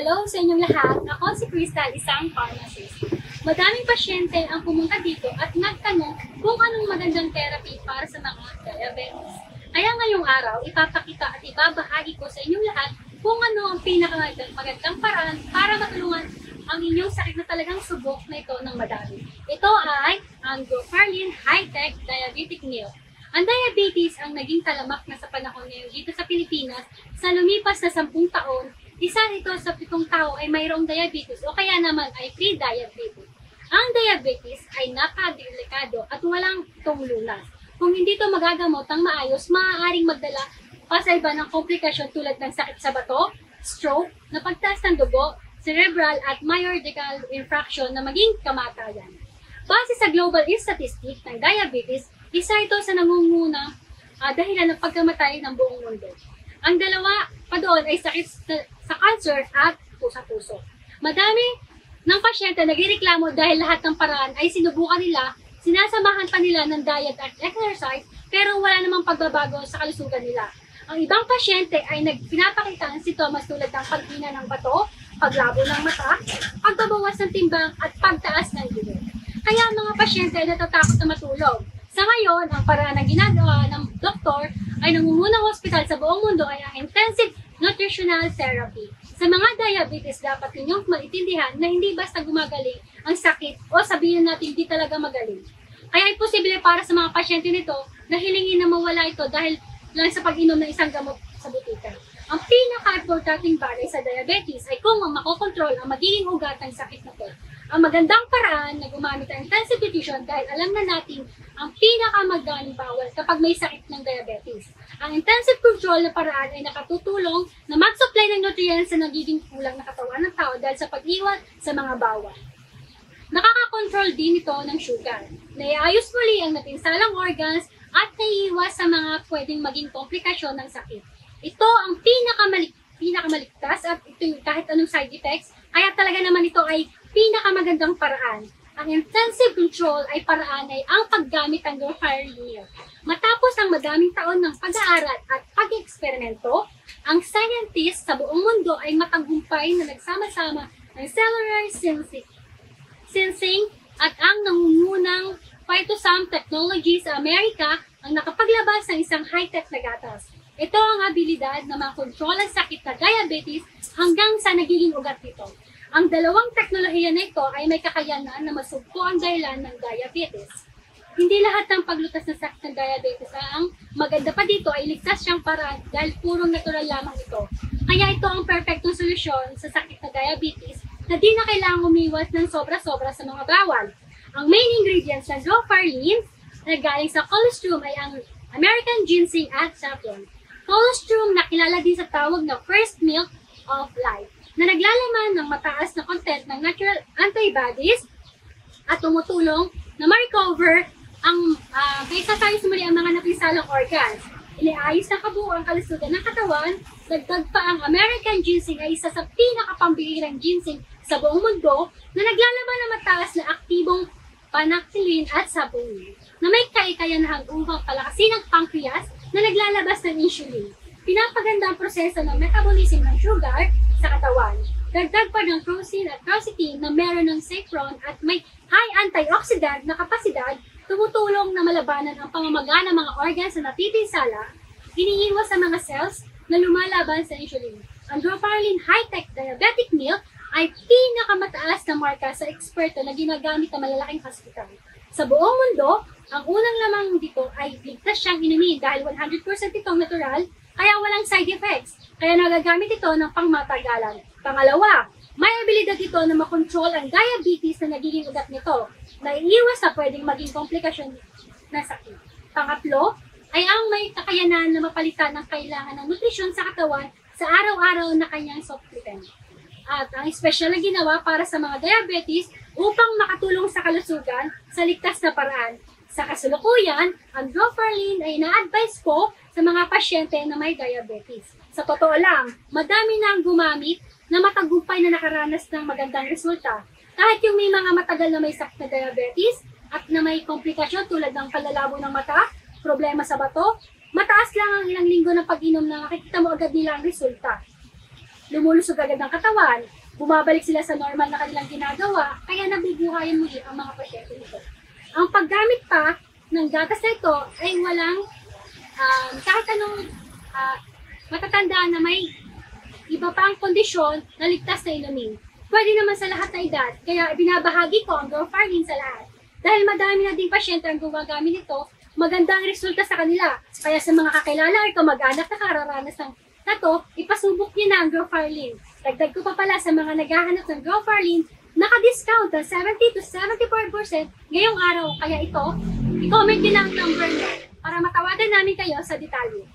Hello sa inyong lahat. Ako si Crystal, isang pharmacist. Madaming pasyente ang pumunta dito at nagtanong kung anong magandang therapy para sa mga diabetes. Kaya ngayong araw, ipapakita at ibabahagi ko sa inyong lahat kung ano ang pinakamagandang paraan para matulungan ang inyong sakit na talagang subok na ito ng madami. Ito ay ang Gofarlin High-Tech Diabetic Meal. Ang diabetes ang naging talamak na sa panahon ngayon dito sa Pilipinas sa lumipas na 10 taon. Isa ito sa 7 tao ay mayroong diabetes o kaya naman ay pre-diabetes. Ang diabetes ay napakadelikado at walang itong lunas. Kung hindi ito magagamot ng maayos, maaaring magdala pa sa iba ng komplikasyon tulad ng sakit sa bato, stroke, napagtaas ng dugo, cerebral at myocardial infarction na maging kamatayan. Base sa global statistic ng diabetes, isa ito sa nangungunang dahilan ng pagkamatay ng buong mundo. Ang dalawa pa doon ay sakit sa cancer at puso. Madami ng pasyente nagreklamo dahil lahat ng paraan ay sinubukan nila, sinasamahan pa nila ng diet at exercise pero wala namang pagbabago sa kalusugan nila. Ang ibang pasyente ay pinapakita ng sintomas tulad ng paghina ng bato, paglabo ng mata, pagbabawas ng timbang at pagtaas ng dugo. Kaya ang mga pasyente ay natatakot na matulog. Sa ngayon, ang paraan ng ginagawa ng doktor ay nangungunang hospital sa buong mundo ay ang intensive nutritional therapy. Sa mga diabetes, dapat ninyong maintindihan na hindi basta gumagaling ang sakit o sabihin natin hindi talaga magaling. Kaya ay posible para sa mga pasyente nito na hilingin na mawala ito dahil lang sa pag-inom ng isang gamot sa butika. Ang pinaka-importanting bagay sa diabetes ay kung makokontrol ang magiging ugat ng sakit na ito. Ang magandang paraan na gumamit ng intensive nutrition dahil alam na natin ang pinakamagaling bawal kapag may sakit ng diabetes. Ang intensive control na paraan ay nakatutulong na mag-supply ng nutrients sa nagiging kulang na katawan ng tao dahil sa pag-iwan sa mga bawal. Nakakakontrol din ito ng sugar. Naiayos muli ang napinsalang organs at naiiwas sa mga pwedeng maging komplikasyon ng sakit. Ito ang pinakamaligtas at ito kahit anong side effects, kaya talaga naman ito ay pinakamagandang paraan. Ang intensive control ay paraan ay ang paggamit ng Gofarlin Meal. Matapos ang madaming taon ng pag-aaral at pag-eksperimento, ang scientists sa buong mundo ay matagumpay na nagsama-sama ng cellular sensing at ang nangungunang phytosam technology sa Amerika ang nakapaglabas ng isang high-tech na gatas. Ito ang abilidad na makontrol ang sakit na diabetes hanggang sa nagiging ugat nito. Ang dalawang teknolohiya na ito ay may kakayanan na masugpo ang dahilan ng diabetes. Hindi lahat ng paglutas ng sakit ng diabetes ang maganda pa dito ay ligtas siyang paraan dahil purong natural lamang ito. Kaya ito ang perfectong solusyon sa sakit na diabetes na di na kailangang umiwas ng sobra-sobra sa mga bawal. Ang main ingredients ng Gofarlin na galing sa colostrum ay ang American ginseng at saffron. Colostrum na kilala din sa tawag na first milk of life, na naglalaman ng mataas na content ng natural antibodies at tumutulong na ma-recover ang kaisasayos muli ang mga napisalang organs. Iniayos na kabuuan kalusugan ng katawan, dagdag pa ang American ginseng ay isa sa pinakapambihirang ginseng sa buong mundo na naglalaman ng mataas na aktibong panacillin at saponin na may kakayanahang upang palakasin ang pancreas na naglalabas ng insulin. Pinapaganda ang proseso ng metabolism ng sugar sa katawan. Dagdag pa ng crocin at quercetin na meron ng saccharin at may high antioxidant na kapasidad, tumutulong na malabanan ang pamamaga ng mga organs na natipinsala, iniiwas sa mga cells na lumalaban sa insulin. Ang Gofarlin High-Tech Diabetic Meal ay pinakamataas na marka sa eksperto na ginagamit ng malalaking hospital. Sa buong mundo, ang unang lamang dito ay ligtas siyang inumin dahil 100% itong natural, kaya walang side effects. Kaya nagagamit ito ng pangmatagalan. Pangalawa, may abilidad ito na makontrol ang diabetes na nagiging ugat nito, na iiwas sa pwedeng maging komplikasyon na sakit. Pangatlo, ay ang may kakayanan na mapalitan ng kailangan ng nutrisyon sa katawan sa araw-araw na kanyang supplement. At ang espesyal na ginawa para sa mga diabetes upang makatulong sa kalusugan sa ligtas na paraan. Sa kasalukuyan, ang Gofarlin ay ina-advise ko sa mga pasyente na may diabetes. Sa totoo lang, madami na ang gumamit na matagumpay na nakaranas ng magandang resulta. Kahit yung may mga matagal na may sakit na diabetes at na may komplikasyon tulad ng palalabo ng mata, problema sa bato, mataas lang ang ilang linggo ng pag-inom na nakikita mo agad nila ang resulta. lumulusog agad ang katawan, bumabalik sila sa normal na kanilang ginagawa, kaya nabubuhayan muli ang mga pasyente nito. Ang paggamit pa ng gatas na ito ay walang kahit anong matatandaan na may iba pa ang kondisyon na ligtas na inumin. Pwede naman sa lahat na edad, kaya binabahagi ko ang Grofarlin sa lahat. Dahil madami na ding pasyente ang gumagamit nito, maganda ang resulta sa kanila. Kaya sa mga kakilala or kamag-anak na kararanas ng nato, ipasubok niyo na ang Grofarlin. Dagdag ko pa pala sa mga naghahanap ng Grofarlin, naka-discount na 70 to 74% ngayong araw. Kaya ito, i-comment din ang number niyo para matawagan namin kayo sa detalye.